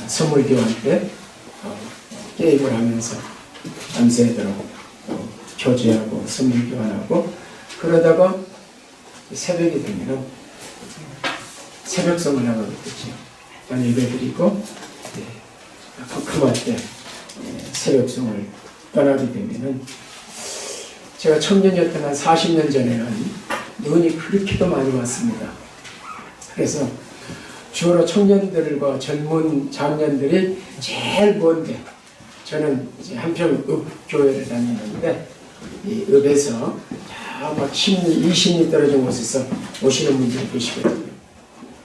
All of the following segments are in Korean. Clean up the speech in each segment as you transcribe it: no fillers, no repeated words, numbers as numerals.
선물 교환 때 게임을 하면서 밤새도록 교제하고 선물 교환하고 그러다가 새벽이 되면은 새벽성을 하고 있겠죠. 일단 예배드리고 컴컴할 때 새벽성을 떠나게 되면은 제가 청년이었던 한 40년 전에는 눈이 그렇게도 많이 왔습니다. 그래서 주로 청년들과 젊은 장년들이 제일 먼데 저는 이제 한평 읍교회를 다니는데 이 읍에서 막 10리, 20리 떨어진 곳에서 오시는 분들이 계시거든요.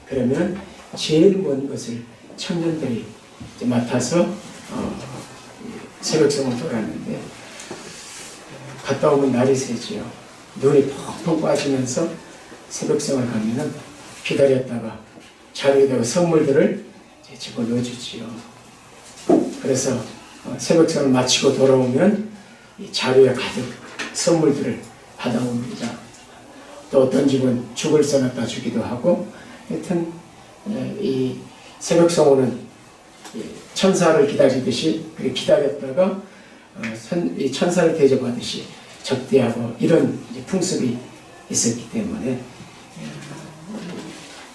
그러면 제일 먼 것을 청년들이 이제 맡아서 새벽성을 돌았는데 갔다 오면 날이 새지요. 눈이 펑펑 빠지면서 새벽성을 가면은 기다렸다가 자리에다가 선물들을 집어넣어주지요. 그래서 새벽성을 마치고 돌아오면 이 자리에 가득 선물들을 받아옵니다. 또 어떤 집은 죽을 써놨다 주기도 하고 하여튼 이 새벽성호는 천사를 기다리듯이 기다렸다가 이 천사를 대접하듯이 접대하고 이런 풍습이 있었기 때문에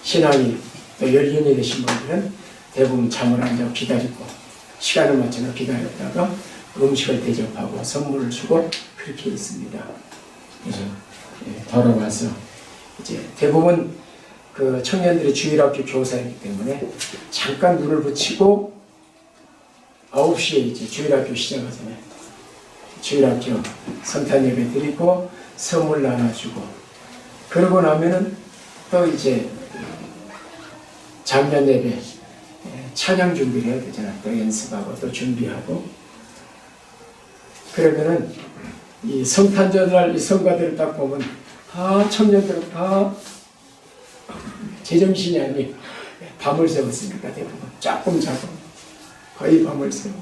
신앙이 또 연륜이 되신 분들은 대부분 잠을 안 자고 기다리고 시간을 맞춰서 기다렸다가 음식을 대접하고 선물을 주고 그렇게 있습니다. 그래서 돌아와서 이제 대부분 그 청년들이 주일학교 교사이기 때문에 잠깐 눈을 붙이고 9시에 이제 주일학교 시작하잖아요. 주일학교 성탄 예배 드리고 선물 나눠주고 그러고 나면은 또 이제 작년 예배 찬양 준비를 해야 되잖아요. 또 연습하고 또 준비하고 그러면은 이 성탄절날 이 성가들을 딱 보면 다 청년들은 다 제정신이 아니에요. 밤을 새웠습니다. 대부분 조금 자고 거의 밤을 새우고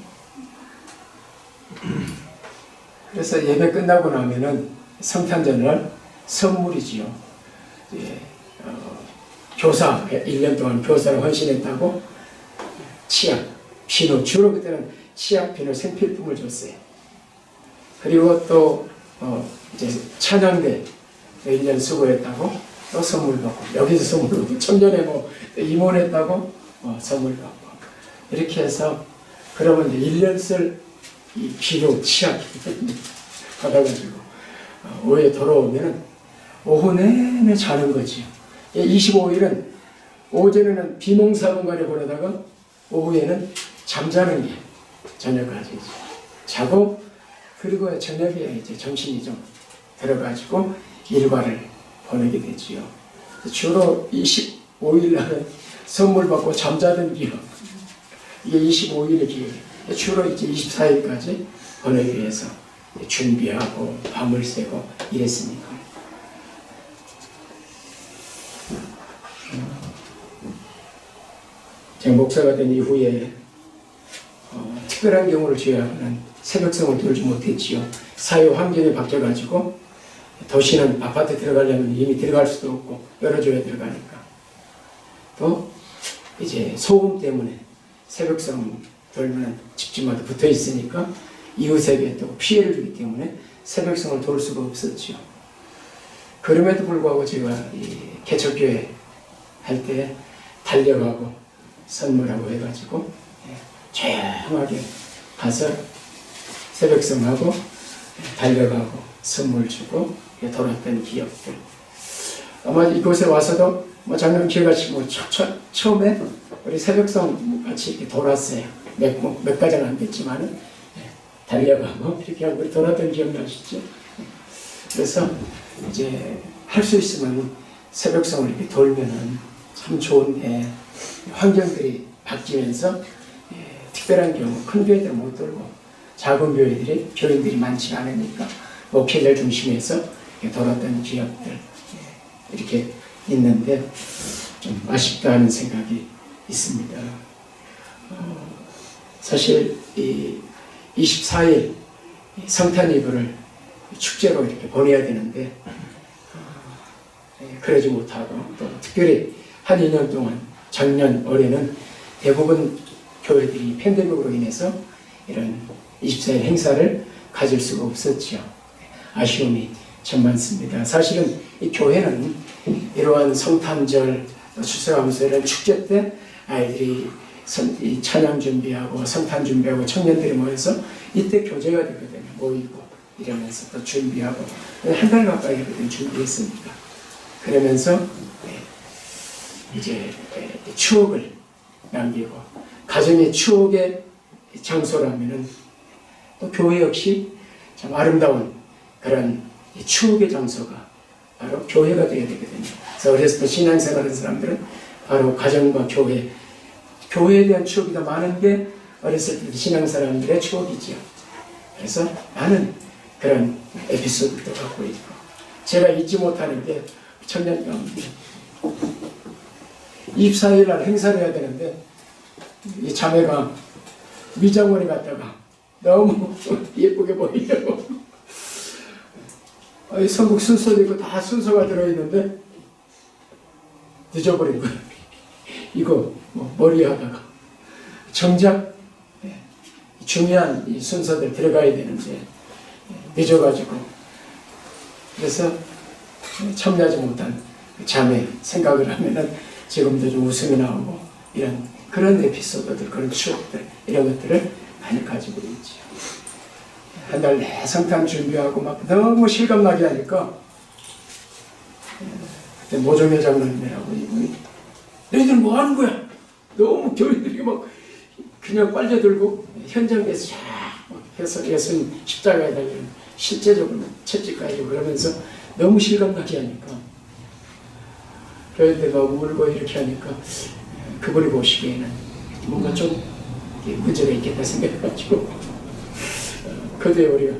그래서 예배 끝나고 나면은 성탄절날 선물이지요. 교사 1년 동안 교사로 헌신했다고 치약, 비누 주로 그때는 치약, 비누, 생필품을 줬어요. 그리고 또 이제 찬양대 1년 수고했다고 또 선물 받고 여기서 선물 받고 청년회 뭐 임원했다고 선물 받고 이렇게 해서 그러면 이제 1년 쓸 이 비누, 치약 받아가지고 오후에 돌아오면은 오후 내내 자는 거지요. 25일은 오전에는 비몽사몽간에 보내다가 오후에는 잠자는 게 저녁까지 자고 그리고 저녁에 이제 정신이 좀 들어가지고 일과를 보내게 되지요. 주로 25일 날은 선물 받고 잠자던 기억 이게 25일의 기억이에요. 주로 이제 24일까지 보내기 위해서 준비하고 밤을 새고 이랬으니까. 제가 목사가 된 이후에 특별한 경우를 제외하고는 새벽성을 돌지 못했지요. 사회 환경이 바뀌어가지고 도시는 아파트 들어가려면 이미 들어갈 수도 없고 열어줘야 들어가니까 또 이제 소음 때문에 새벽성 돌면 집집마다 붙어 있으니까 이웃에게 또 피해를 주기 때문에 새벽성을 돌 수가 없었지요. 그럼에도 불구하고 제가 이 개척교회 할 때 달려가고 선물하고 해가지고 조용하게 가서 새벽성하고 달려가고 선물 주고 돌았던 기억들. 아마 이곳에 와서도 뭐 작년 기회같이 뭐 처음에 우리 새벽성 같이 이렇게 돌았어요. 몇 가지는 안 됐지만은 달려가고 이렇게 하고 우리 돌았던 기억나시죠? 그래서 이제 할 수 있으면 새벽성을 이렇게 돌면은 참 좋은데 환경들이 바뀌면서 특별한 경우 큰 교회들 못 돌고 작은 교회들이 교인들이 많지 않으니까 목회자를 중심해서 돌았던 기억들 이렇게 있는데 좀 아쉽다 하는 생각이 있습니다. 사실 이 24일 성탄 이브를 축제로 이렇게 보내야 되는데 그러지 못하고 또 특별히 한 2년 동안 작년 올해는 대부분 교회들이 팬데믹으로 인해서 이런 24일 행사를 가질 수가 없었죠. 아쉬움이 참 많습니다. 사실은 이 교회는 이러한 성탄절, 추수감사 이런 축제 때 아이들이 이 찬양 준비하고 성탄 준비하고 청년들이 모여서 이때 교제가 되거든요. 모이고 이러면서 또 준비하고 한 달 가까이 준비했습니다. 그러면서 이제 추억을 남기고 가정의 추억의 장소라면은 또 교회 역시 참 아름다운 그런 추억의 장소가 바로 교회가 되어야 되거든요. 그래서 어렸을 때 신앙생활하는 사람들은 바로 가정과 교회에 대한 추억이 더 많은 게 어렸을 때 신앙사람들의 추억이지요. 그래서 많은 그런 에피소드도 갖고 있고, 제가 잊지 못하는 게 청년 가운데 24일 날 행사를 해야 되는데 이 자매가 미장원에 갔다가 너무 예쁘게 보이려고 선국 순서도 있고 다 순서가 들어있는데 늦어버린 거예요. 이거 머리 하다가 정작 중요한 이 순서들 들어가야 되는데 늦어가지고, 그래서 참여하지 못한 자매 생각을 하면은 지금도 좀 웃음이 나오고 이런 그런 에피소드들, 그런 추억들 이런 것들을 많이 가지고 있죠. 한 달 내 성탄 준비하고 막 너무 실감나게 하니까 그때 모종의 장로님이라고 이분이 너희들 뭐 하는 거야? 너무 교인들이 막 그냥 빨려들고 현장에서 막 해서 예수님 십자가에 달리는 실제적으로 채찍까지 그러면서 너무 실감나게 하니까 교인들 막 울고 이렇게 하니까 그분이 보시기에는 뭔가 좀 문제가 있겠다 생각해가지고 그때 우리가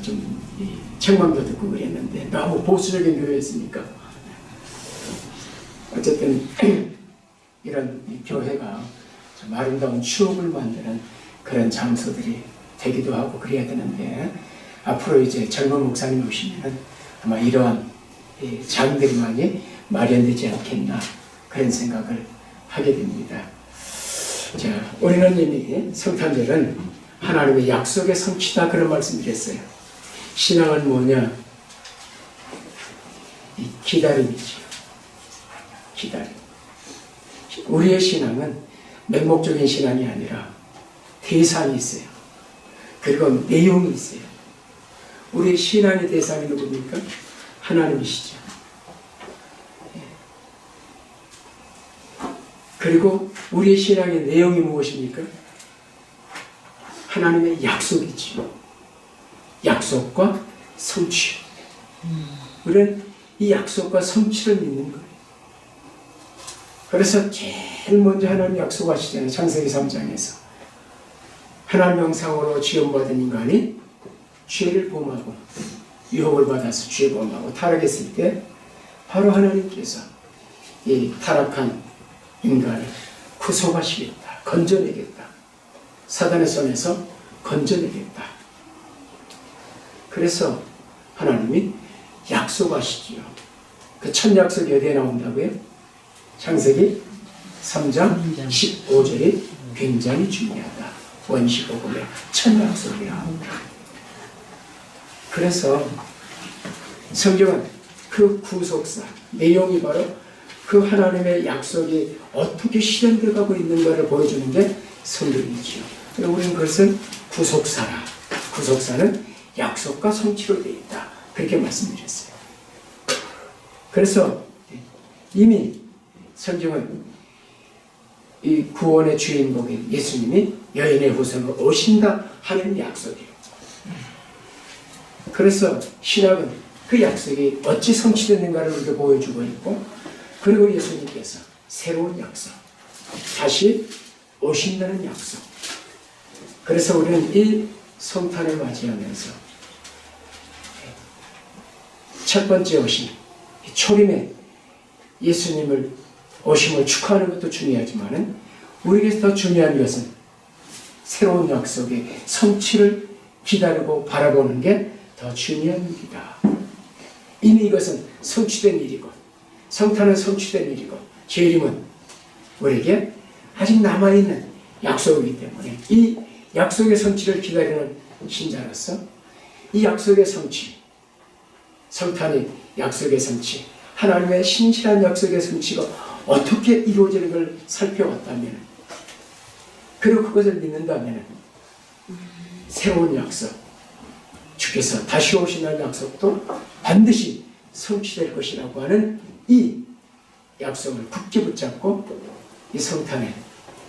좀 책망도 듣고 그랬는데 너무 보수적인 교회였으니까 어쨌든 이런 교회가 좀 아름다운 추억을 만드는 그런 장소들이 되기도 하고 그래야 되는데, 앞으로 이제 젊은 목사님이 오시면 아마 이러한 장들이 많이 마련되지 않겠나 그런 생각을 하게 됩니다. 자, 우리는 이미 성탄절은 하나님의 약속의 성취다 그런 말씀드렸어요. 신앙은 뭐냐? 이 기다림이죠. 기다림. 우리의 신앙은 맹목적인 신앙이 아니라 대상이 있어요. 그리고 내용이 있어요. 우리의 신앙의 대상이 누굽니까? 하나님이시죠. 그리고 우리의 신앙의 내용이 무엇입니까? 하나님의 약속이지요. 약속과 성취. 우리는 이 약속과 성취를 믿는 거예요. 그래서 제일 먼저 하나님 약속하시잖아요. 창세기 3장에서. 하나님 형상으로 지음받은 인간이 죄를 범하고 유혹을 받아서 죄 범하고 타락했을 때 바로 하나님께서 이 타락한 인간을 구속하시겠다. 건져내겠다. 사단의 손에서 건져내겠다. 그래서 하나님이 약속하시지요. 그 첫 약속이 어디에 나온다고요? 창세기 3장 15절이 굉장히 중요하다. 원시복음의 첫 약속이야. 그래서 성경은 그 구속사, 내용이 바로 그 하나님의 약속이 어떻게 실현되어 가고 있는가를 보여주는 게 성경이지요. 우리는 그것을 구속사라. 구속사는 약속과 성취로 되어 있다. 그렇게 말씀드렸어요. 그래서 이미 성경은 이 구원의 주인공인 예수님이 여인의 후손으로 오신다 하는 약속이에요. 그래서 신학은 그 약속이 어찌 성취됐는가를 우리가 보여주고 있고, 그리고 예수님께서 새로운 약속, 다시 오신다는 약속. 그래서 우리는 이 성탄을 맞이하면서 첫 번째 오신 초림의 예수님을 오심을 축하하는 것도 중요하지만 우리에게서 더 중요한 것은 새로운 약속의 성취를 기다리고 바라보는 게 더 중요합니다. 이미 이것은 성취된 일이고 성탄은 성취된 일이고, 재림은 우리에게 아직 남아있는 약속이기 때문에 이 약속의 성취를 기다리는 신자로서 이 약속의 성취, 성탄의 약속의 성취, 하나님의 신실한 약속의 성취가 어떻게 이루어지는 걸 살펴왔다면, 그리고 그것을 믿는다면 새로운 약속, 주께서 다시 오시는 약속도 반드시 성취될 것이라고 하는 이 약속을 굳게 붙잡고 이 성탄에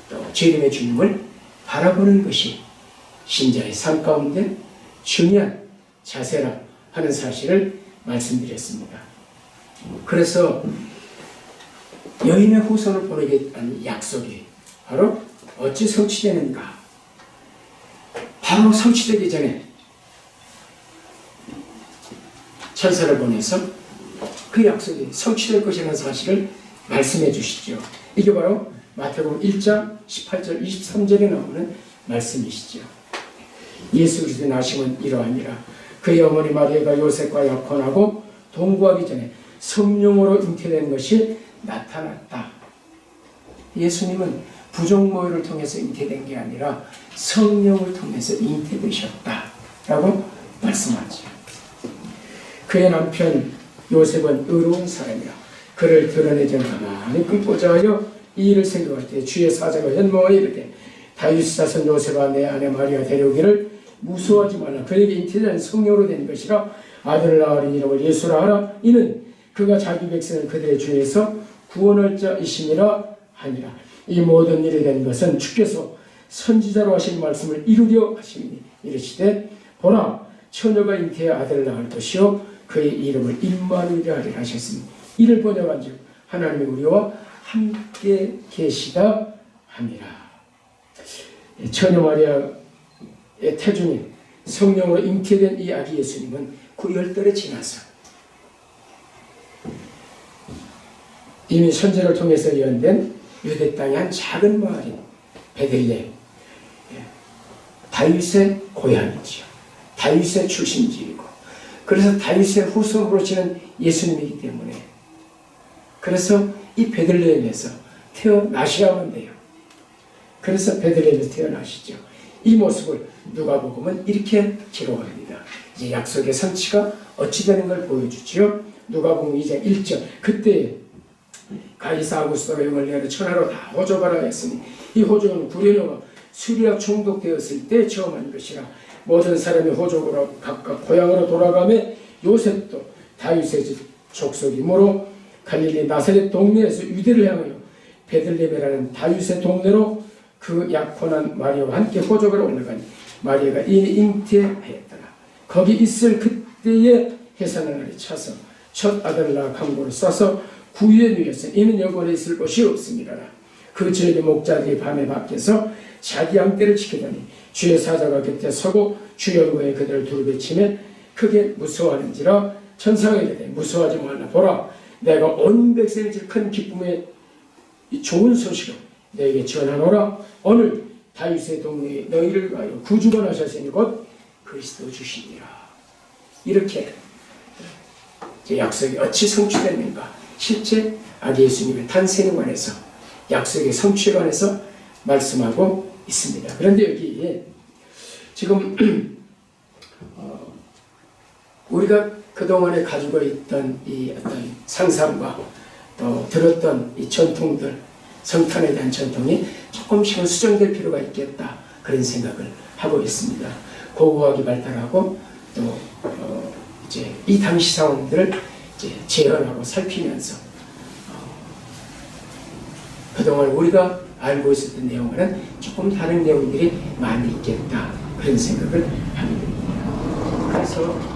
또 재림의 주님을 바라보는 것이 신자의 삶 가운데 중요한 자세라 하는 사실을 말씀드렸습니다. 그래서 여인의 후손을 보내겠다는 약속이 바로 어찌 성취되는가? 바로 성취되기 전에 천사를 보내서 그 약속이 성취될 것이라는 사실을 말씀해 주시죠. 이게 바로 마태복음 1장 18절 23절에 나오는 말씀이시죠. 예수 그리스도의 나심은 이러하니라. 그의 어머니 마리아가 요셉과 약혼하고 동거하기 전에 성령으로 잉태된 것이 나타났다. 예수님은 부정모유를 통해서 잉태된 게 아니라 성령을 통해서 잉태되셨다라고 말씀하죠. 그의 남편 요셉은 의로운 사람이라. 그를 드러내지 가만히 끊고자 하여 이 일을 생각할 때 주의 사자가 현모에 이르되 다윗 자손 요셉아 내 아내 마리아 데려오기를 무서워하지 말라. 그에게 잉태된 성령으로 된 것이라. 아들을 낳으리니 이름을 예수라 하라. 이는 그가 자기 백성을 그들의 죄에서 구원할 자이심이라 하니라. 이 모든 일이 된 것은 주께서 선지자로 하신 말씀을 이루려 하시니 이르시되 보라 처녀가 잉태해 아들을 낳을 것이요 그의 이름을 임마누엘이라 하리라 하셨으니 이를 번역한즉 하나님이 우리와 함께 계시다 함이라. 처녀 마리아의 태중인 성령으로 잉태된 이 아기 예수님은 그 10달이 지나서 이미 선지자를 통해서 예언된 유대 땅의 한 작은 마을인 베들레헴, 다윗의 고향이지요. 다윗의 출신지이고, 그래서 다윗의 후손으로 지는 예수님이기 때문에, 그래서 이 베들레헴에서 태어나셔야만 돼요. 그래서 베들레헴에서 태어나시죠. 이 모습을 누가복음은 이렇게 기록합니다. 이제 약속의 성취가 어찌 되는 걸 보여주지요. 누가복음 2장 1절. 그때 가이사 아구스토가 영을 내려 천하로 다 호적하라 했으니 이 호적은 구레네와 술이라 중독되었을 때 처음 한 것이라. 모든 사람이 호적으로 각각 고향으로 돌아가며 요셉도 다윗의 족속이므로 갈릴리 나사렛 동네에서 유대를 향하여 베들레헴이라는 다윗의 동네로 그 약혼한 마리아와 함께 호적으로 올라가니 마리아가 이미 잉태하였더라. 거기 있을 그때의 해산의 날이 차서 첫 아들을 낳아 강고를 싸서 구유에 누였으니 이는 영원에 있을 곳이 없습니다. 그 저녁에 목자들이 밤에 밖에서 자기 양떼를 지키더니 주의 사자가 곁에 서고 주 영광에 그들을 두루베치며 크게 무서워하는지라. 천사가 이르되 무서워하지 말라. 보라 내가 온 백성의 큰 기쁨의 좋은 소식을 너에게 전하노라. 오늘 다윗의 동네에 너희를 위하여 구주가 나셨으니 곧 그리스도 주시니라. 이렇게 약속이 어찌 성취됐는가, 실제 아기 예수님의 탄생에 관해서 약속의 성취에 관해서 말씀하고 있습니다. 그런데 여기 지금 우리가 그동안에 가지고 있던 이 어떤 상상과 또 들었던 이 전통들, 성탄에 대한 전통이 조금씩은 수정될 필요가 있겠다, 그런 생각을 하고 있습니다. 고고학이 발달하고 또 이제 이 당시 상황들을 이제 재현하고 살피면서 그동안 우리가 알고 있었던 내용과는 조금 다른 내용들이 많이 있겠다, 그런 생각을 하게 됩니다. 그래서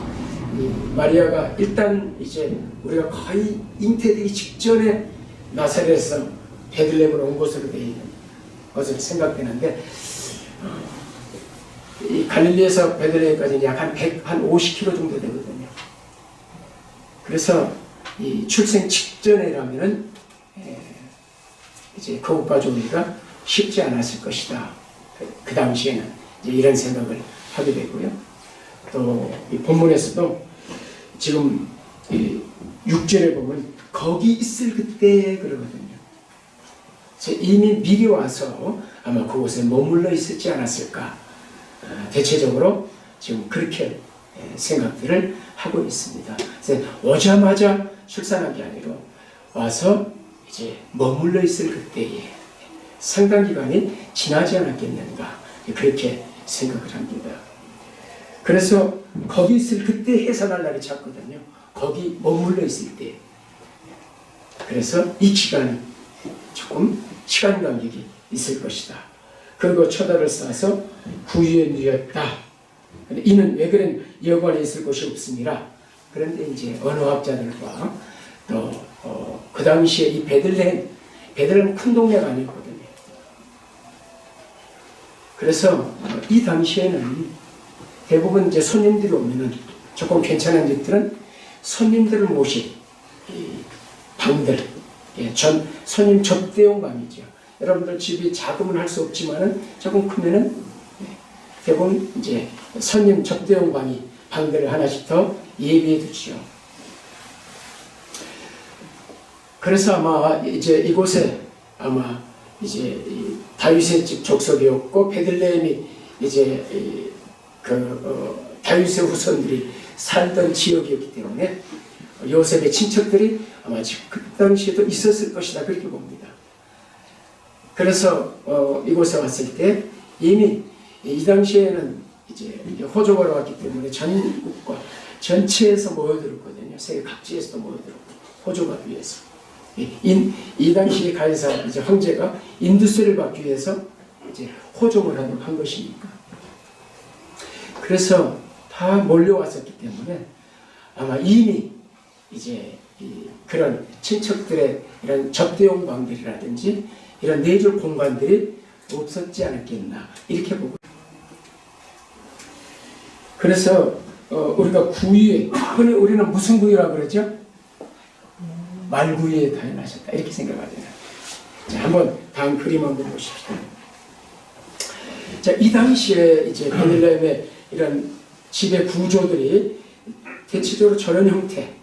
이 마리아가 일단 이제 우리가 거의 잉태되기 직전에 나사렛에서 베들레헴으로 온 것으로 되어 있는 것으로 생각되는데, 이 갈릴리에서 베들레헴까지는 약 한 50km 정도 되거든요. 그래서 이 출생 직전이라면은 이제 그곳까지 오기가 쉽지 않았을 것이다. 그 당시에는 이제 이런 생각을 하게 되고요. 또 이 본문에서도 지금 이 6절에 보면 거기 있을 그때 그러거든요. 이미 미리 와서 아마 그곳에 머물러 있었지 않았을까. 대체적으로 지금 그렇게 생각들을 하고 있습니다. 그래서 오자마자 출산한 게 아니라 와서 이제 머물러 있을 그때에 상당 기간이 지나지 않았겠는가 그렇게 생각을 합니다. 그래서 거기 있을 그때 해산할 날이 찼거든요. 거기 머물러 있을 때. 그래서 이 기간이 조금 시간 간격이 있을 것이다. 그리고 초다를 쌓아서 구유에 누렸다. 이는 왜 그런 여관에 있을 곳이 없습니다. 그런데 이제 언어학자들과 또 그 당시에 이 베들레헴 큰 동네가 아니었거든요. 그래서 이 당시에는 대부분 이제 손님들이 오면은 조금 괜찮은 집들은 손님들을 모실 방들, 손님 접대용 방이죠. 여러분들 집이 작으면 할 수 없지만은 조금 크면은 대부분 이제 손님 접대용 방들을 하나씩 더 예비해 두죠. 그래서 아마 이제 이곳에 아마 이제 다윗의 집 족속이었고 베들레헴이 이제 다윗의 후손들이 살던 지역이었기 때문에 요셉의 친척들이 아마 그 당시에도 있었을 것이다 그렇게 봅니다. 그래서 이곳에 왔을 때 이미 이 당시에는 이제 호족으로 왔기 때문에 전국과 전체에서 모여들었거든요. 세계 각지에서도 모여들었고 호족하기 위해서. 이 당시에 가이사 이제 황제가 인두세를 받기 위해서 이제 호종을 한 것이니까. 그래서 다 몰려왔었기 때문에 아마 이미 이제 그런 친척들의 이런 접대용 방들이라든지 이런 내줄 공간들이 없었지 않았겠나 이렇게 보고. 그래서 우리가 구유에, 흔히 우리는 무슨 구유라고 그러죠? 말구유에 타연하셨다 이렇게 생각하잖아요. 자, 한번 다음 그림 한번 보십시오. 자, 이 당시에 이제 베들레헴의 이런 집의 구조들이 대체적으로 저런 형태.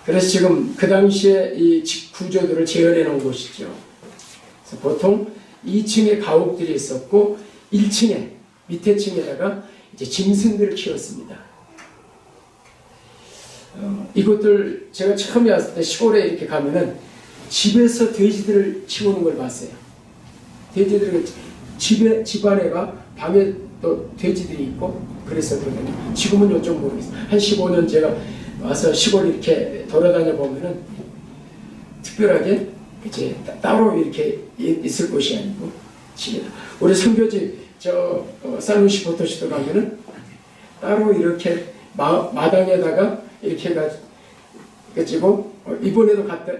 그래서 지금 그 당시에 이 집 구조들을 재현해 놓은 곳이죠. 그래서 보통 2층에 가옥들이 있었고 1층에 밑에 층에다가 이제 짐승들을 키웠습니다. 이것들 제가 처음에 왔을 때 시골에 이렇게 가면은 집에서 돼지들을 키우는 걸 봤어요. 돼지들이 집 안에가 방에 또 돼지들이 있고 그랬었거든요. 지금은 요즘 모르겠어요. 한 15년 제가 와서 시골 이렇게 돌아다녀 보면은 특별하게 이제 따로 이렇게 있을 곳이 아니고 집에 우리 선교지 사누시 포토시도 가면은 따로 이렇게 마당에다가 이렇게 해가지고 이번에도 갔다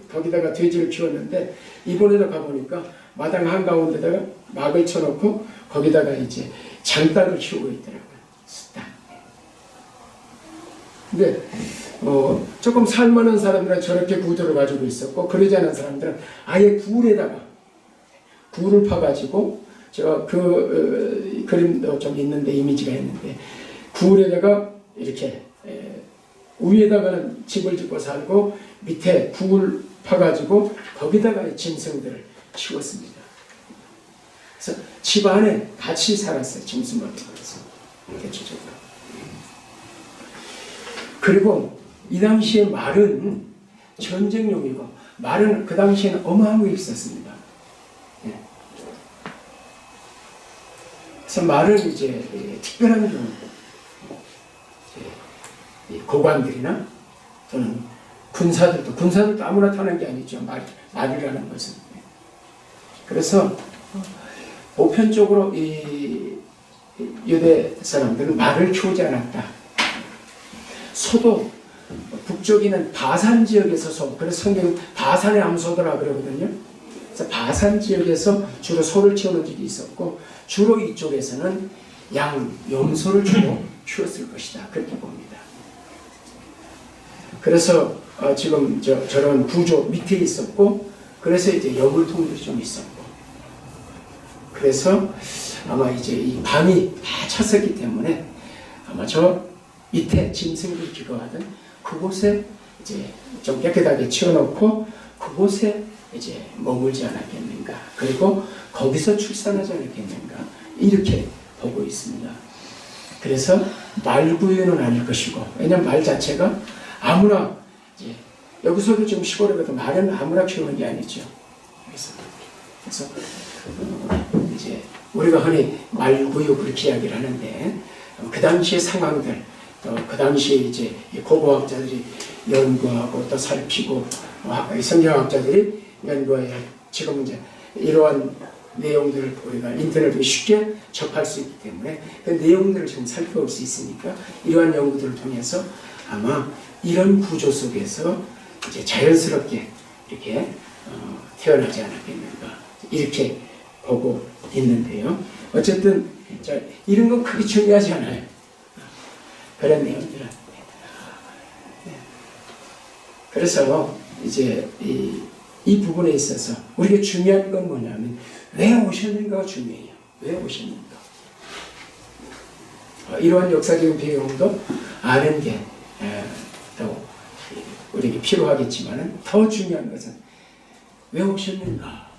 거기다가 돼지를 키웠는데 이번에도 가보니까 마당 한가운데다가 막을 쳐놓고 거기다가 이제 장닭을 키우고 있더라고요. 숫닭. 근데 조금 살만한 사람들은 저렇게 구조를 가지고 있었고 그러지 않은 사람들은 아예 굴을 파가지고 제가 그 그림도 좀 있는데 이미지가 있는데 굴에다가 이렇게 위에다가는 집을 짓고 살고 밑에 굴을 파가지고 거기다가 짐승들을 키웠습니다. 그래서 집 안에 같이 살았어요. 짐승만 들어서 대체적으로. 그리고 이 당시에 말은 전쟁용이고 말은 그 당시에는 어마어마하게 있었습니다. 그래서 말은 이제 특별한 경우 고관들이나 또는 군사들도 아무나 타는 게 아니죠. 말이라는 것은. 그래서 보편적으로 이 유대 사람들은 말을 키우지 않았다. 소도 북쪽에 있는 바산 지역에서 그래서 성경은 바산의 암소더라 그러거든요. 그래서 바산 지역에서 주로 소를 키우는 집이 있었고 주로 이쪽에서는 염소를 주로 키웠을 것이다. 그렇게 봅니다. 그래서 지금 저런 구조 밑에 있었고 그래서 이제 여물통들이 좀 있었고 그래서 아마 이제 이 밤이 다 찼었기 때문에 아마 저 밑에 짐승들이 기거하던 그곳에 이제 좀 깨끗하게 치워놓고 그곳에 이제 머물지 않았겠는가. 그리고 거기서 출산하지 않았겠는가. 이렇게 보고 있습니다. 그래서 말구유는 아닐 것이고, 왜냐하면 말 자체가 아무나, 이제 여기서도 지금 시골에도 말은 아무나 키우는 게 아니죠. 그래서 이제 우리가 흔히 말구유 그렇게 이야기를 하는데, 그 당시의 상황들, 또 그 당시에 이제 고고학자들이 연구하고 또 살피고, 성경학자들이 연구해, 지금 이제 이러한 내용들을 우리가 인터넷으로 쉽게 접할 수 있기 때문에 그 내용들을 좀 살펴볼 수 있으니까 이러한 연구들을 통해서 아마 이런 구조 속에서 이제 자연스럽게 이렇게 태어나지 않았겠는가, 이렇게 보고 있는데요. 어쨌든 이런 건 크게 중요하지 않아요. 그런 내용들은. 그래서 이제 이 부분에 있어서 우리가 중요한 건 뭐냐면 왜 오셨는가가 중요해요. 왜 오셨는가. 이러한 역사적인 배경도 아는 게 또 우리에게 필요하겠지만 더 중요한 것은 왜 오셨는가.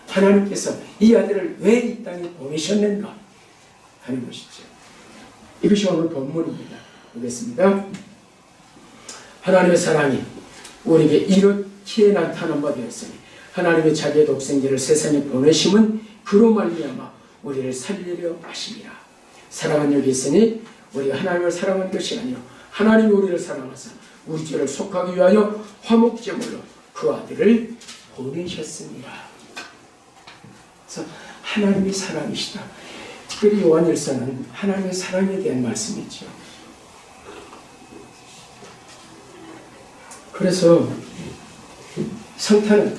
하나님께서 이 아들을 왜 이 땅에 보내셨는가 하는 것이죠. 이것이 오늘 본문입니다. 보겠습니다. 하나님의 사랑이 우리에게 이렇게 나타난 바 되었으니 하나님의 자기의 독생자를 세상에 보내심은 그로 말미암아 우리를 살리려 하심이라. 사랑은 여기 있으니 우리가 하나님을 사랑한 것이 아니요 하나님이 우리를 사랑하사 우리 죄를 속하기 위하여 화목제물로 그 아들을 보내셨습니다. 그래서 하나님이 사랑이시다. 특별히 요한일서는 하나님의 사랑에 대한 말씀이죠. 그래서 성탄은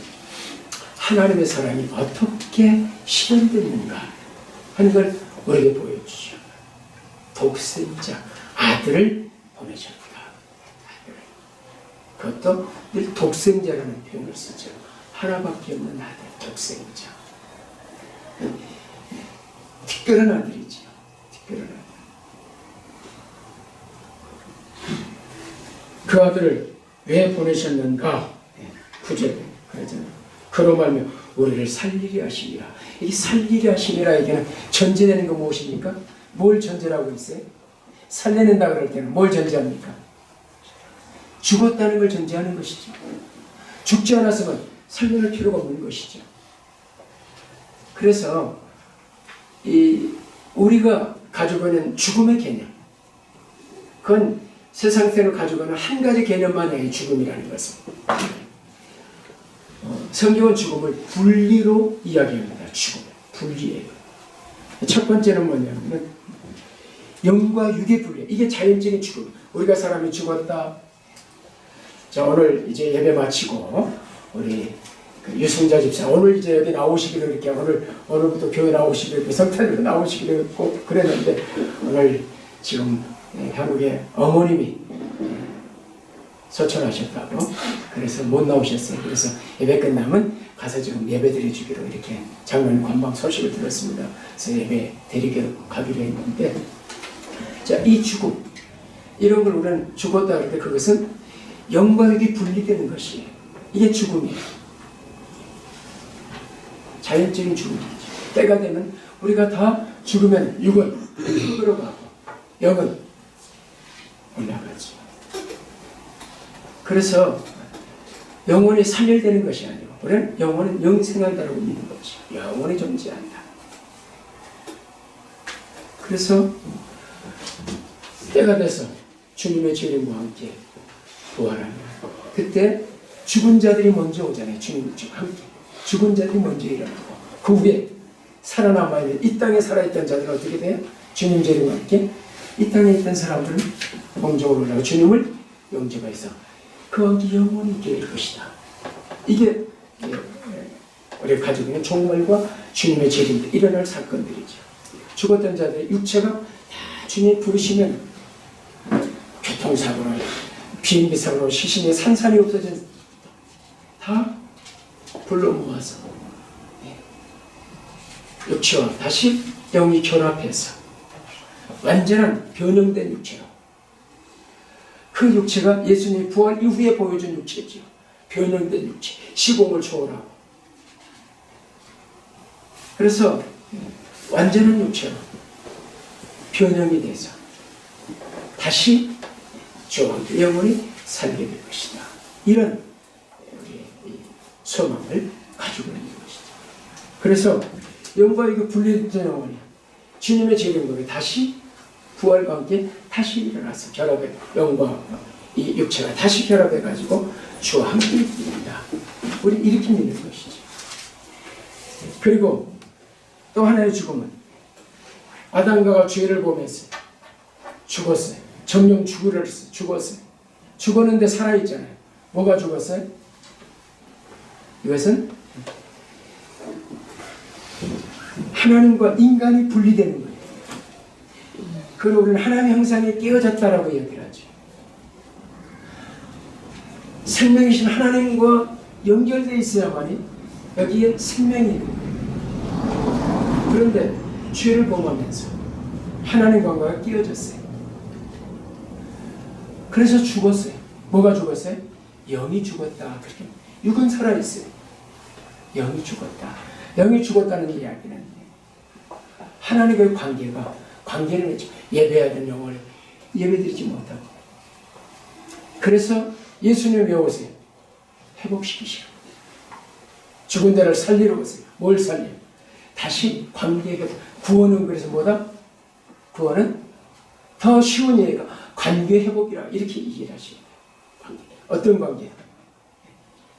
하나님의 사랑이 어떻게 실현됐는가 하는 걸 우리에게 보여주죠. 독생자 아들을 보내셨다. 그것도 늘 독생자라는 표현을 쓰죠. 하나밖에 없는 아들, 독생자. 특별한 아들이죠. 특별한 아들. 그 아들을 왜 보내셨는가? 9절에 그러잖아요. 그로 말며 우리를 살리려 하시니라. 이 살리려 하시니라 얘기는 전제되는 거 무엇입니까? 뭘 전제라고 있어요? 살려낸다 그럴 때는 뭘 전제합니까? 죽었다는 걸 전제하는 것이죠. 죽지 않았으면 살려낼 필요가 없는 것이죠. 그래서 우리가 가지고 있는 죽음의 개념, 그건 세상생을 가지고 있는 한 가지 개념만이 죽음이라는 것은. 성경은 죽음을 분리로 이야기합니다. 죽음, 분리예요. 첫 번째는 뭐냐면 영과 육의 분리. 이게 자연적인 죽음. 우리가 사람이 죽었다. 자, 오늘 이제 예배 마치고 우리 유승자 집사 오늘 이제 여기 나오시기로 이렇게 오늘부터 교회 나오시기로 이렇게 성탄으로 나오시기로 꼭 그랬는데 오늘 지금 한국에 어머님이 소천하셨다고 그래서 못 나오셨어요. 그래서 예배 끝나면 가서 지금 예배 드려주기로 이렇게 장로님 관방 소식을 들었습니다. 그래서 예배 드리기로 가기로 했는데, 자, 이 죽음 이런 걸 우리는 죽었다 할 때 그것은 영과 육이 분리되는 것이에요. 이게 죽음이에요. 자연적인 죽음이죠. 때가 되면 우리가 다 죽으면 육은 흙으로 가고 영은 올라가죠. 그래서 영원히 살려되는 것이 아니고 우리는 영원은 영생한다라고 믿는 거죠. 영원히 존재한다. 그래서 때가 돼서 주님의 재림과 함께 부활하면 그때 죽은 자들이 먼저 오잖아요. 주님과 함께 죽은 자들이 먼저 일어나고 그 후에 살아남아야 돼. 이 땅에 살아있던 자들은 어떻게 돼요? 주님 재림과 함께 이 땅에 있던 사람들은 공중으로 올라가고 주님을 영접해서 거기 영원히 있게 될 것이다. 이게 우리가 가지고 있는 종말과 주님의 재림 때 일어날 사건들이죠. 죽었던 자들의 육체가 다 주님 부르시면 교통사고로 비행기 사고로 시신의 산산이 없어진 다 불러 모아서 육체와 다시 영이 결합해서 완전한 변형된 육체로 그 육체가 예수님이 부활 이후에 보여준 육체죠. 변형된 육체, 시공을 초월하고. 그래서 완전한 육체로 변형이 돼서 다시 주와 함께 영원히 살게 될 것이다. 이런 우리의 소망을 가지고 있는 것이죠. 그래서 영과 이거 분리된 영혼이 주님의 재림으로 다시 부활과 함께 다시 일어나서 결합해 영과 이 육체가 다시 결합해 가지고 주와 함께 있습니다. 우리 이렇게 믿는 것이죠. 그리고 또 하나의 죽음은 아담과 죄를 보면서 죽었어요. 정령 죽었어요. 죽었는데 살아있잖아요. 뭐가 죽었어요? 이것은 하나님과 인간이 분리되는 거예요. 그걸 우리는 하나님의 형상에 깨어졌다라고 얘기를 하죠. 생명이신 하나님과 연결되어 있어야만이 여기에 생명이 있는 거예요. 그런데 죄를 범하면서 하나님과가 끼어졌어요. 그래서 죽었어요. 뭐가 죽었어요? 영이 죽었다. 그렇게 육은 살아있어요. 영이 죽었다. 영이 죽었다는 이야기는 하나님과의 관계는 예배해야 되는 영혼을 예배드리지 못하고, 그래서 예수님 왜 오세요? 회복시키시고 죽은 자를 살리러 오세요. 뭘 살려? 다시 관계 회복. 구원은 그래서 뭐다? 구원은 더 쉬운 얘기가 관계 회복이라 이렇게 얘기를 하시는 거예요. 어떤 관계?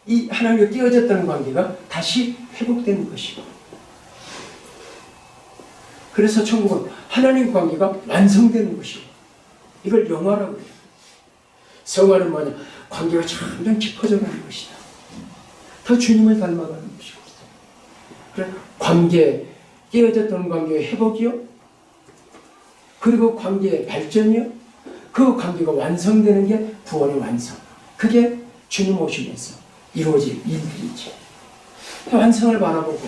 이 하나님과 끼어졌다는 관계가 다시 회복되는 것이고, 그래서 천국은 하나님 관계가 완성되는 것이고, 이걸 영화라고 해요. 성화는 뭐냐? 관계가 점점 깊어져 가는 것이다. 더 주님을 닮아가는 것이고, 그래 관계, 끼어졌던 관계의 회복이요, 그리고 관계의 발전이요, 그 관계가 완성되는 게 구원의 완성. 그게 주님 오시면서 이루어질 일들이지. 완성을 바라보고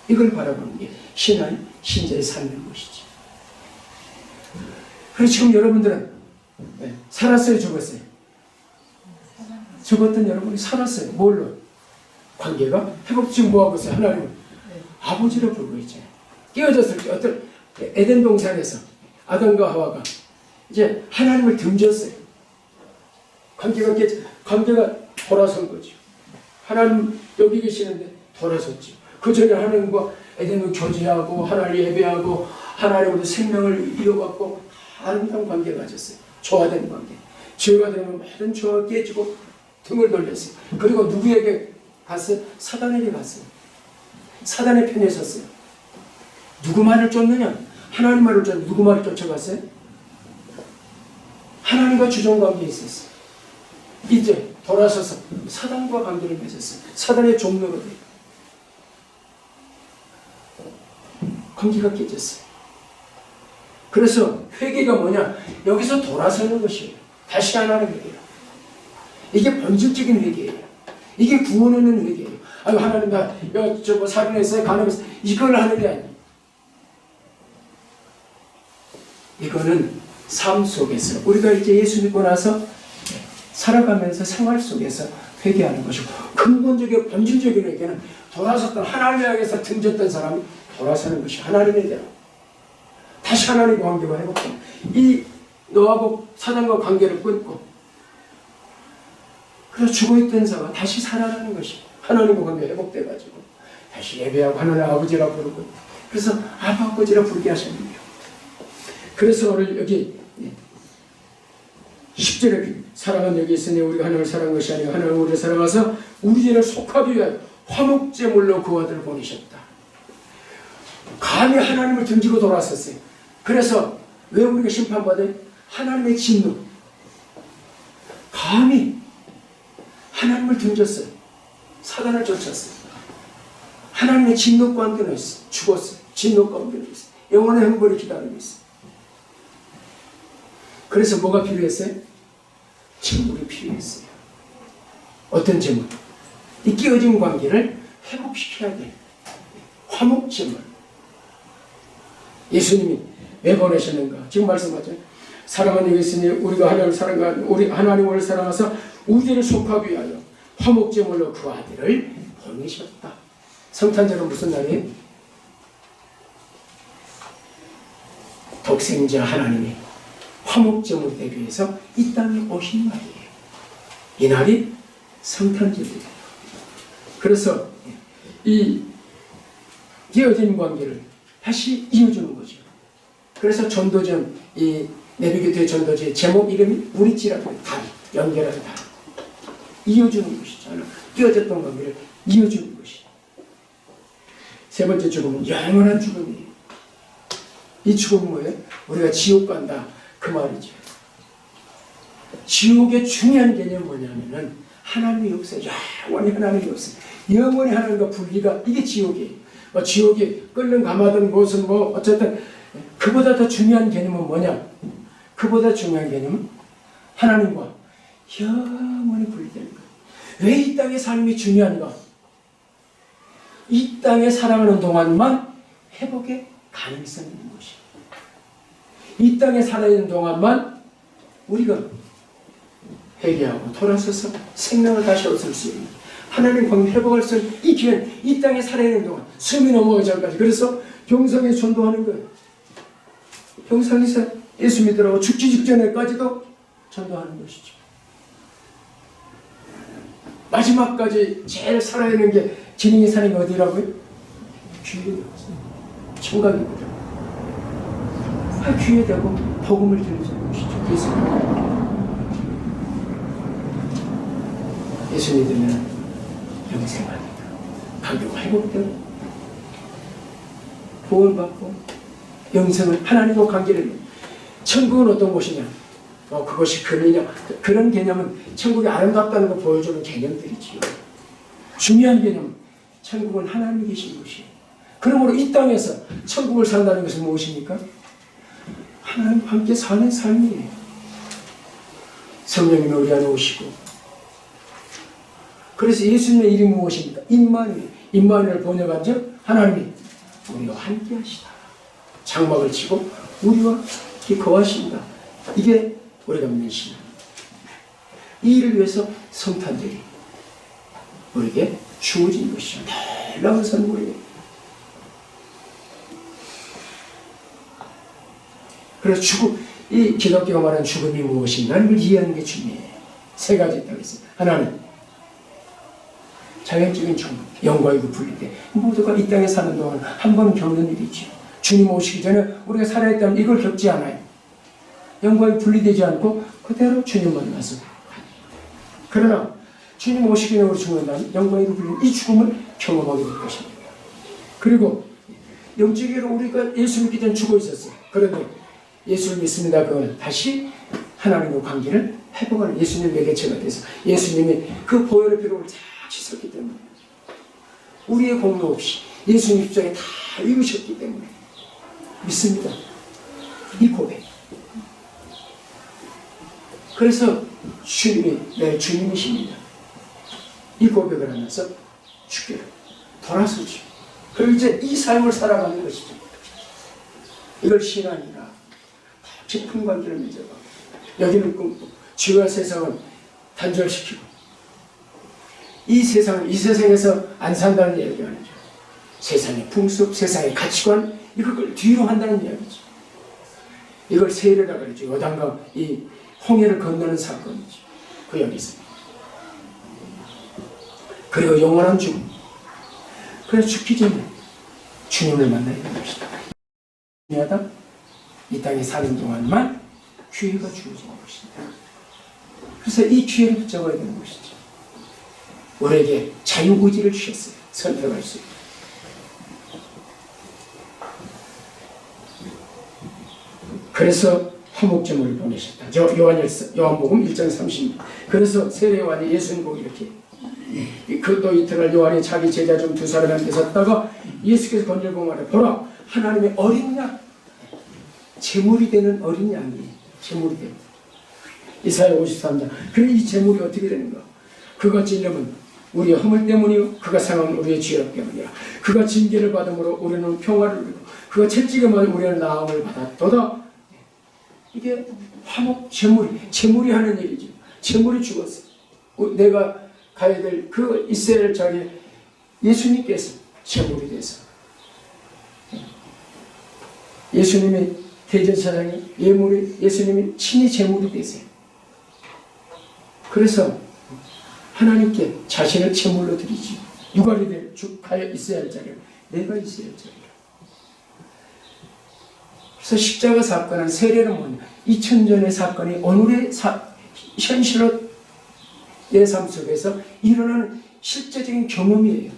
이걸 바라보는 게 신자의 삶인 것이지. 그래서 지금 여러분들은 살았어요, 죽었어요? 죽었던 여러분이 살았어요. 뭘로? 관계가 회복. 지금 뭐하고 있어요? 하나님은 아버지로 부르고 있잖아요. 끼어졌을 때 어떤 에덴 동산에서 아담과 하와가 이제 하나님을 등졌어요. 관계가 돌아선 거죠. 하나님 여기 계시는데 돌아섰죠. 그 전에 하나님과 에덴을 교제하고 하나님을 예배하고 하나님으로 생명을 이어받고 아름다운 관계 가졌어요. 조화된 관계. 죄가 되면 모든 조화가 깨지고 등을 돌렸어요. 그리고 누구에게 갔어요? 사단에게 갔어요. 사단의 편에 섰어요. 누구 말을 쫓느냐? 하나님 말을 쫓느냐? 누구 말을 쫓아갔어요? 하나님과 주종관계에 있었어요. 이제 돌아서서 사단과 관계를 맺었어요. 사단의 종로로 돼요. 관계가 깨졌어요. 그래서 회개가 뭐냐? 여기서 돌아서는 것이에요. 다시 하나님 회개예요. 이게 본질적인 회개예요. 이게 구원하는 회개예요. 아유, 하나님 나 뭐 살인했어요, 간음했어요, 이걸 하는 게 아니에요. 이거는 삶 속에서 우리가 이제 예수 믿고 나서 살아가면서 생활 속에서 회개하는 것이고, 근본적인 본질적인 회개는 돌아섰던 하나님을 향해서 등졌던 사람이 돌아서는 것이 하나님에 대한 다시 하나님과 관계가 회복되는, 이 너하고 사단과 관계를 끊고 그래서 죽어있던 자가 다시 살아나는 것이 하나님과 관계가 회복돼가지고 다시 예배하고 하나님 아버지라 부르고, 그래서 아버지라 부르게 하시는 거예요. 그래서 오늘 여기 10절에 사랑은 여기 있으니 우리가 하나님을 사랑한 것이 아니라 하나님은 우리를 사랑하사 우리 죄를 속하기 위하여 화목제물로 그 아들을 보내셨다. 감히 하나님을 등지고 돌아섰어요. 그래서 왜 우리가 심판받아요? 하나님의 진노. 감히 하나님을 등졌어요. 사단을 쫓았어요. 하나님의 진노 가운데 있어요. 죽었어요. 진노 가운데 있어요. 영원의 형벌이 기다리고 있어요. 그래서 뭐가 필요했어요? 제물이 필요했어요. 어떤 제물? 이 끼어진 관계를 회복시켜야 돼요. 화목제물. 예수님이 왜 보내셨는가? 지금 말씀하죠. 사랑은 여기 있으니 우리가 하나님을 사랑한 우리 하나님을 사랑하사 우리 죄를 속하기 위하여 화목제물로 그 아들을 보내셨다. 성탄절은 무슨 날이에요? 독생자 하나님이 화목제물이 되기 위해서 이 땅에 오신 날이에요. 이 날이 성탄절이에요. 그래서 이 이어진 관계를 다시 이어주는 거죠. 그래서 전도전, 이 내비교토의 전도지의 제목 이름이 브릿지라고 다리, 연결하는 다리. 이어주는 것이잖아. 끼어졌던 관계를 이어주는 것이. 세 번째 죽음은 영원한 죽음이에요. 이 죽음은 뭐예요? 우리가 지옥 간다 그 말이죠. 지옥의 중요한 개념은 뭐냐면은 하나님이 없어요. 영원히 하나님이 없어요. 영원히 하나님과 분리가, 이게 지옥이에요. 뭐 지옥이 끓는 가마든 무슨 뭐 어쨌든 그보다 더 중요한 개념은 뭐냐? 그보다 중요한 개념은 하나님과 영원히 분리되는 거예요. 왜 이 땅의 삶이 중요한가? 이 땅에 살아가는 동안만 회복의 가능성이 있는 것이에요. 이 땅에 살아있는 동안만 우리가 회개하고 돌아서서 생명을 다시 얻을 수 있는, 하나님 관계 회복할 수 있는 이 기회는 이 땅에 살아있는 동안, 숨이 넘어가기 전까지. 그래서 병상에 전도하는 거예요. 병상에서 예수 믿으라고 죽기 직전에까지도 전도하는 것이죠. 마지막까지 제일 살아있는 게 진행이 사는 게 어디라고요? 귀에 청각이거든. 귀에 대고 복음을 들려주는 것이죠. 예수 믿으면 영생합니다. 관계가 회복되고 구원받고 영생을 하나님과 관계를. 천국은 어떤 곳이냐? 그것이 금이냐? 그런 개념은 천국이 아름답다는 걸 보여주는 개념들이지요. 중요한 개념은 천국은 하나님이 계신 곳이에요. 그러므로 이 땅에서 천국을 산다는 것은 무엇입니까? 하나님과 함께 사는 삶이에요. 성령님이 우리 안에 오시고. 그래서 예수님의 이름이 무엇입니까? 임마누엘. 임마누엘 번역한 즉 하나님이 우리와 함께 하시다. 장막을 치고 우리와 함께 거하신다. 이게 우리가 믿는 신앙입니다. 이 일을 위해서 성탄절이 우리에게 주어진 것이죠. 놀라운 선물이에요. 그래서 이 기독교가 말하는 죽음이 무엇인가를 걸 이해하는 게 중요해요. 세 가지 있다고 했어요. 하나는 자연적인 죽음, 영과 육이 분리돼. 모두가 이 땅에 사는 동안 한 번 겪는 일이죠. 주님 오시기 전에 우리가 살아있다면 이걸 겪지 않아요. 영과 육이 분리되지 않고 그대로 주님 만나서. 그러나 주님 오시기 전에 우리 죽는다면 영과 육이 분리된 이 죽음을 경험하게 될 것입니다. 그리고 영적으로 우리가 예수 믿기 전에 죽어 있었어요. 그런데 예수를 믿습니다. 그건 다시 하나님과 관계를 회복하는 예수님 매개체가 돼서 예수님이 그 보혈의 피로 다 씻었기 때문에, 우리의 공로 없이 예수님 입장에 다 이루셨기 때문에 믿습니다. 이 고백. 그래서 주님이 내 주님이십니다. 이 고백을 하면서 죽기를 돌아서죠. 그리고 이제 이 삶을 살아가는 것이죠. 이걸 신앙이라 깊은 관계를 맺어가. 여기는 끊고 죄와 세상은 단절시키고 이 세상에서 안 산다는 이야기가 아니죠. 세상의 풍습, 세상의 가치관 이걸 뒤로 한다는 이야기죠. 이걸 세례라 그러죠. 요단강 이 홍해를 건너는 사건이죠. 그 여기서. 그리고 영원한 죽음. 그래서 죽기 전에 주님을 만나야 되는 것이다. 중요하다. 이 땅에 사는 동안만 기회가 주어지는 것이다. 그래서 이 기회를 붙잡아야 되는 것이죠. 우리에게 자유의지를 주셨어요. 선택할 수 있게. 그래서 화목제물을 보내셨다. 요한복음 1장 30. 그래서 세례 요한이 예수님 보고 이렇게 그또 이튿날 요한이 자기 제자 중 두 사람한테 섰다가 예수께서 건들고 말해 보라 하나님의 어린 양 제물이 되는 어린 양이 제물이 됩니다. 이사야 53장. 그래 이 제물이 어떻게 되는가? 그가 찔림은 우리의 허물 때문이요 그가 상함은 우리의 죄악 때문이라. 그가 징계를 받음으로 우리는 평화를 누리고 그가 채찍음을 우리는 나음을 받았도다. 이게 화목 제물이 하는 일이죠. 제물이 죽었어. 내가 가야 될 그 이스라엘 자리에 예수님께서 제물이 돼서 예수님의 대제사장이 예수님이 친히 제물이 되세요. 그래서 하나님께 자신을 제물로 드리지. 누가 가야 있어야 할 자리를 내가 있어야 할 자리를. 그래서 십자가 사건은 세례는 뭐냐? 2000전의 사건이 오늘의 현실로 내 삶 속에서 일어나는 실제적인 경험이에요.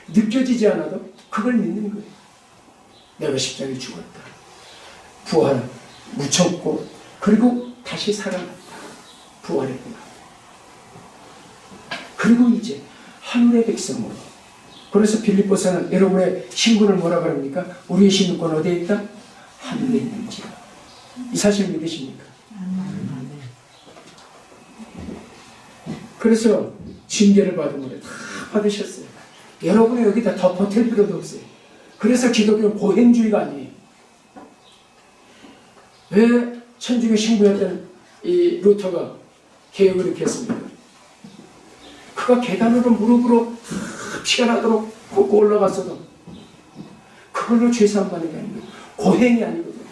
느껴지지 않아도 그걸 믿는 거예요. 내가 십자가에 죽었다. 부활, 묻혔고 그리고 다시 살아났다. 부활했구나. 그리고 이제 하늘의 백성으로. 그래서 빌립보서는 여러분의 신분을 뭐라 그럽니까? 우리의 신분은 어디에 있다? 하늘에 있는지라. 이 사실 믿으십니까? 그래서 징계를 받음으로 다 받으셨어요. 여러분이 여기다 더 보탤 필요도 없어요. 그래서 기독교는 고행주의가 아니에요. 왜 천주교 신부였던 이 루터가 개혁을 이렇게 했습니까? 그가 계단으로 무릎으로 피가 나도록 걷고 올라갔어도 그걸로 죄사함 받는 게 아니고 고행이 아니거든요.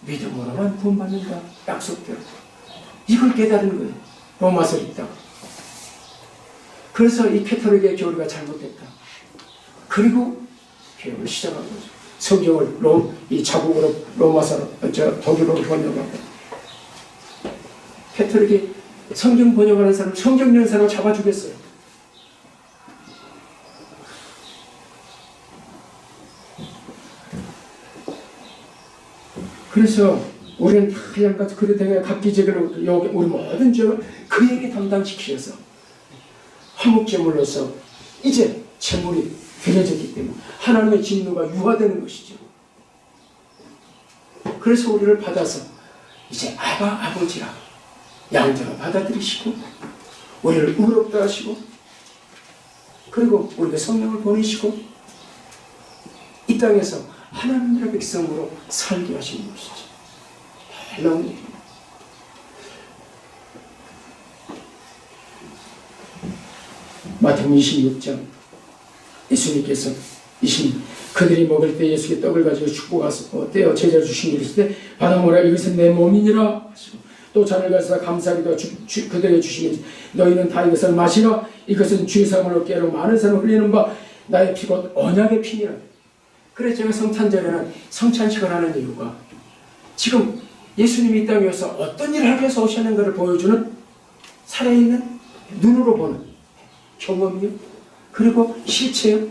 믿음으로만 구원받는다. 약속대로. 이걸 깨달은 거예요. 로마서 읽다. 그래서 이 캐톨릭의 교리가 잘못됐다. 그리고 개혁을 시작한 거죠. 성경을 이 자국으로 로마서로 독일어로 번역하고 캐톨릭이 성경 번역하는 사람, 성경 연사로 잡아주겠어요. 그래서 우리는 하얀같이 그릇에 각기 제대로 우리 모든 죄를 그에게 담당시키셔서 화목제물로서 이제 제물이 드려졌기 때문에 하나님의 진노가 유화되는 것이죠. 그래서 우리를 받아서 이제 아버지라 양자가 받아들이시고 우리를 의롭다 하시고 그리고 우리가 성령을 보내시고 이 땅에서 하나님의 백성으로 살게 하시는 것이죠. 놀라운 일입니다. 마태복음 26장 예수님께서 그들이 먹을 때 예수께 떡을 가지고 축복하고 떼어 제자를 주신 일이 있을 때 받아먹으라 이것은 내 몸이니라 하시고 또 잔을 가져다 감사하기도 그들에게 주시니 너희는 다 이것을 마시라 이것은 죄사함을 얻게 하러 많은 사람을 흘리는 바 나의 피곧 언약의 피니라. 그래서 제가 성탄절에는 성찬식을 하는 이유가 지금 예수님이 이 땅에 와서 어떤 일을 하기 위해서 오셨는가를 보여주는 살아있는 눈으로 보는 경험이요. 그리고 실체요.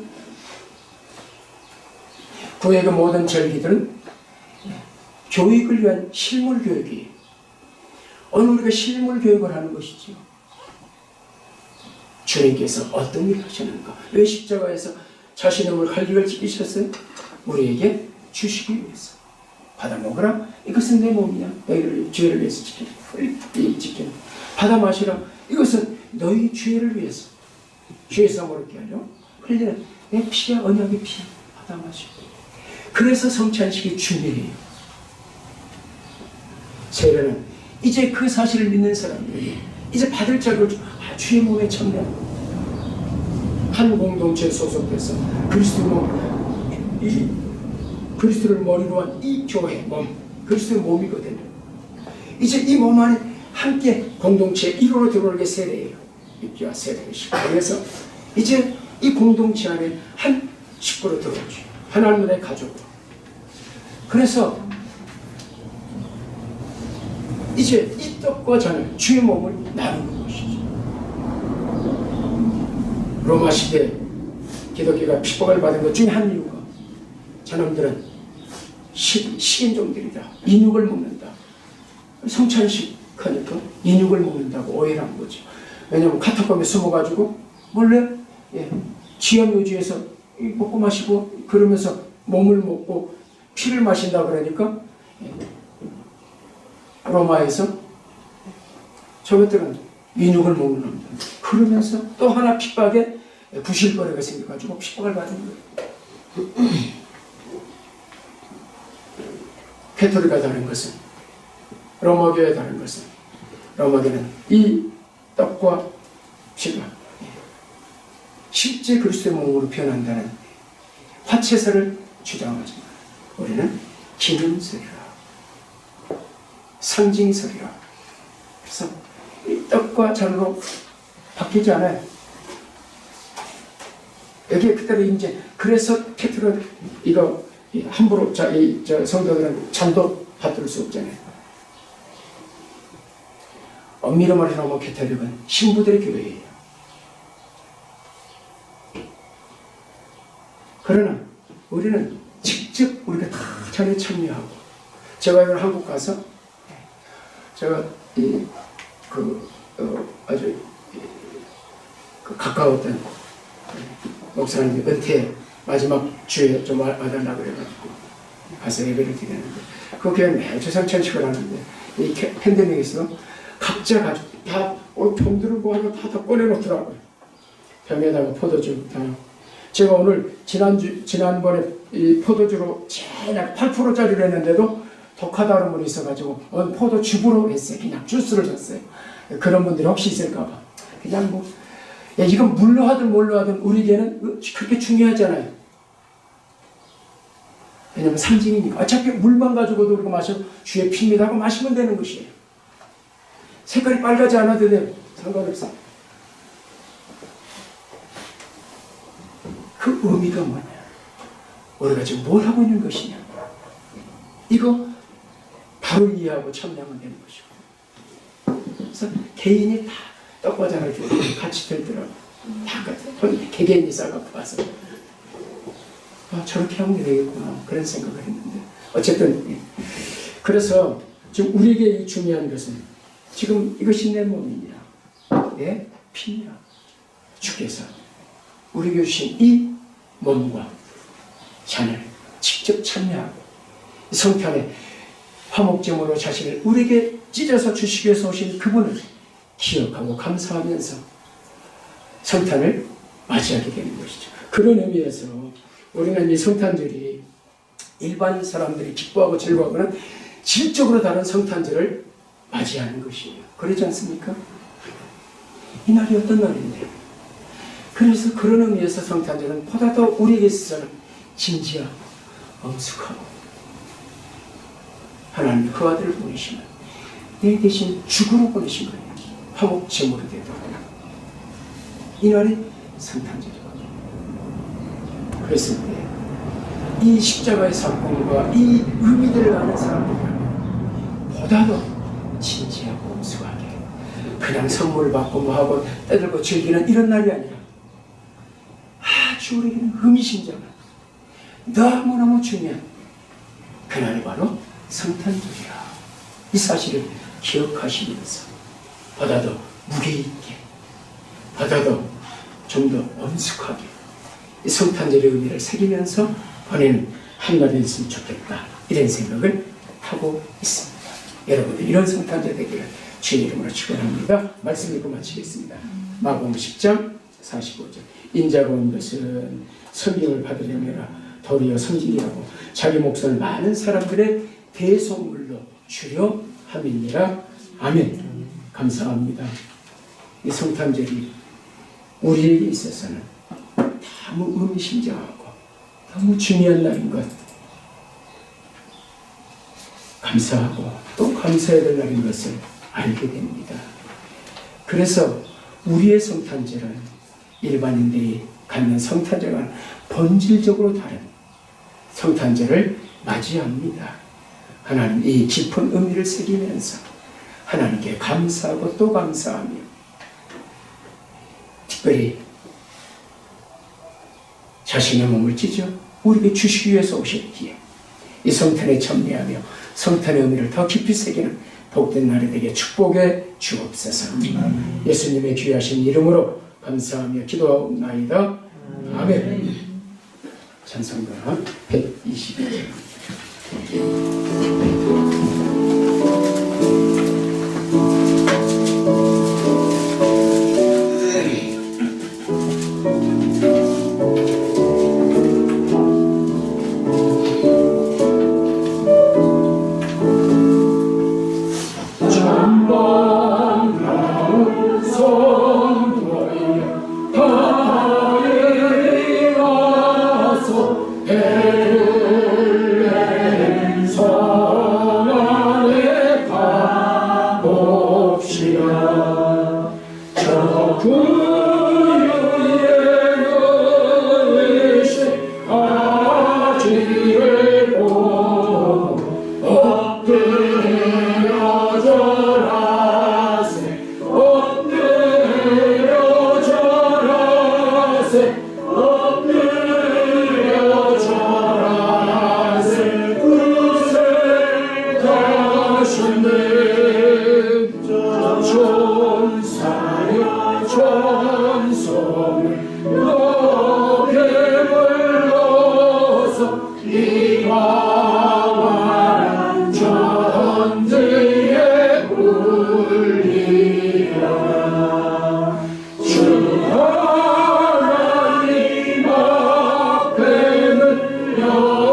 구약의 모든 절기들은 교육을 위한 실물 교육이에요. 오늘 우리가 실물 교육을 하는 것이죠. 주님께서 어떤 일을 하셨는가? 왜 십자가에서 자신의 몸을 칼직을 찢으셨어요? 우리에게 주시기 위해서. 받아 먹으라. 이것은 내 몸이야. 너희를 죄를 위해서 지키는. 받아 마시라. 이것은 너희 죄를 위해서. 죄에서 모르게 하려. 그러니까 내 피야 언약의 피야. 받아 마시고. 그래서 성찬식이 중요해요. 세례는 이제 그 사실을 믿는 사람들이 이제 받을 자를 주의 몸에 참여. 한 공동체에 소속돼서 그리스도를 머리로 한 이 교회 몸, 그리스도의 몸이거든요. 이제 이 몸 안에 함께 공동체 1호로 들어오게 세례예요. 믿기와 세례를 시키고 그래서 이제 이 공동체 안에 한 식구로 들어오죠. 하나님의 가족으로. 그래서 이제 이 떡과 잔을 주의 몸을 나누는 것이죠. 로마 시대 기독교가 핍박을 받은 것 중에 한 이유가 저놈들은 식인종들이다. 인육을 먹는다. 성찬식 하니까 인육을 먹는다고 오해를 한 거죠. 왜냐하면 카타콤에 숨어가지고 몰래 지하 묘지에서 먹고 마시고 그러면서 몸을 먹고 피를 마신다 그러니까 로마에서 저것들은 인육을 먹는 놈들. 그러면서 또 하나 핍박에 부실거래가 생겨가지고 핍박을 받은 거예요. 캐톨릭과 다른 것은 로마교회와 다른 것은 로마교는 이 떡과 제가 실제 그리스도의 몸으로 변한다는 화채설을 주장하지만 우리는 기념설이라, 상징설이라. 그래서 이 떡과 잔으로 바뀌지 않아요. 여기에 그대로 이제 그래서 캐톨릭 이거 함부로 저 성도들은 잔도 받들 수 없잖아요. 엄밀히 말하면 캐톨릭은 신부들의 교회예요. 그러나 우리는 직접 우리가 다 전에 참여하고, 제가 이번 한국 가서 제가 아주 가까웠던 목사님 은퇴 마지막 주에 좀 와달라고 그래가지고 가서 예배를 드리는데, 그 교회 매주 성찬식을 하는데 이 팬데믹에서 각자 가지고 다 병 들고 하나 다 꺼내놓더라고요. 병에다가 포도주 다. 제가 오늘 지난번에 이 포도주로 제일 8%짜리를 했는데도 독하다는 분이 있어가지고 포도주부로 했어요. 그냥 주스를 줬어요. 그런 분들이 혹시 있을까봐. 그냥 뭐 이건 물로 하든 뭘로 하든 우리에게는 그렇게 중요하잖아요. 왜냐면 상징이니까. 어차피 물만 가지고도 우리가 마셔 주의 피입니다 하고 마시면 되는 것이에요. 색깔이 빨갛지 않아도 돼요. 상관없어. 그 의미가 뭐냐? 우리가 지금 뭘 하고 있는 것이냐? 이거 바로 이해하고 참여하면 되는 것이고. 그래서 개인이 다 떡과 잔을 주고 같이 들더라고. 다 같은 개개인이 싸갖고 와서 저렇게 하면 되겠구나 그런 생각을 했는데, 어쨌든 그래서 지금 우리에게 중요한 것은 지금 이것이 내 몸이냐 내 피냐, 주께서 우리에게 주신 이 몸과 잔을 직접 참여하고 성탄의 화목제물로 자신을 우리에게 찢어서 주시기 위해서 오신 그분을 기억하고 감사하면서 성탄을 맞이하게 되는 것이죠. 그런 의미에서 우리는 이 성탄절이 일반 사람들이 기뻐하고 즐거워하고는 질적으로 다른 성탄절을 맞이하는 것이에요. 그렇지 않습니까? 이 날이 어떤 날인데, 그래서 그런 의미에서 성탄절은 보다 더 우리에게 있어서는 진지하고 엄숙하고, 하나님 그 아들을 보내시면 내 대신 죽으러 보내신 거예요. 화목제물이 되도록. 이 날이 성탄절이거든요. 그랬을 때 이 십자가의 사건과 이 의미들을 아는 사람들은 보다 더 진지하고 엄숙하게 그냥 선물 받고 뭐하고 떠들고 즐기는 이런 날이 아니라 아주 우리에게는 의미심장한 너무너무 중요한 그날이 바로 성탄절이라. 이 사실을 기억하시면서 보다 더 무게 있게, 보다 더 좀 더 엄숙하게 이 성탄절의 의미를 새기면서 보내는 한 날이 있으면 좋겠다, 이런 생각을 하고 있습니다. 여러분들 이런 성탄절 되기를 주의 이름으로 축원합니다. 말씀 읽고 마치겠습니다. 마가복음 10장 45절. 인자가 온 것은 성령을 받으려니라 도리어 성질이라고 자기 목숨을 많은 사람들의 대속물로 주려 함이니라. 아멘. 감사합니다. 이 성탄절이 우리에게 있어서는 너무 의미심장하고 너무 중요한 날인 것, 감사하고 또 감사해야 될 날인 것을 알게 됩니다. 그래서 우리의 성탄절은 일반인들이 갖는 성탄절과는 본질적으로 다른 성탄절을 맞이합니다. 하나님 이 깊은 의미를 새기면서 하나님께 감사하고 또 감사하며, 특별히 자신의 몸을 찢어 우리에게 주시기 위해서 오셨기에 이 성탄에 참여하며 성탄의 의미를 더 깊이 새기는 복된 날이 되게 축복해 주옵소서. 예수님의 귀하신 이름으로 감사하며 기도하옵나이다. 아멘. 찬송가 122절. 전방 나온 성도여 명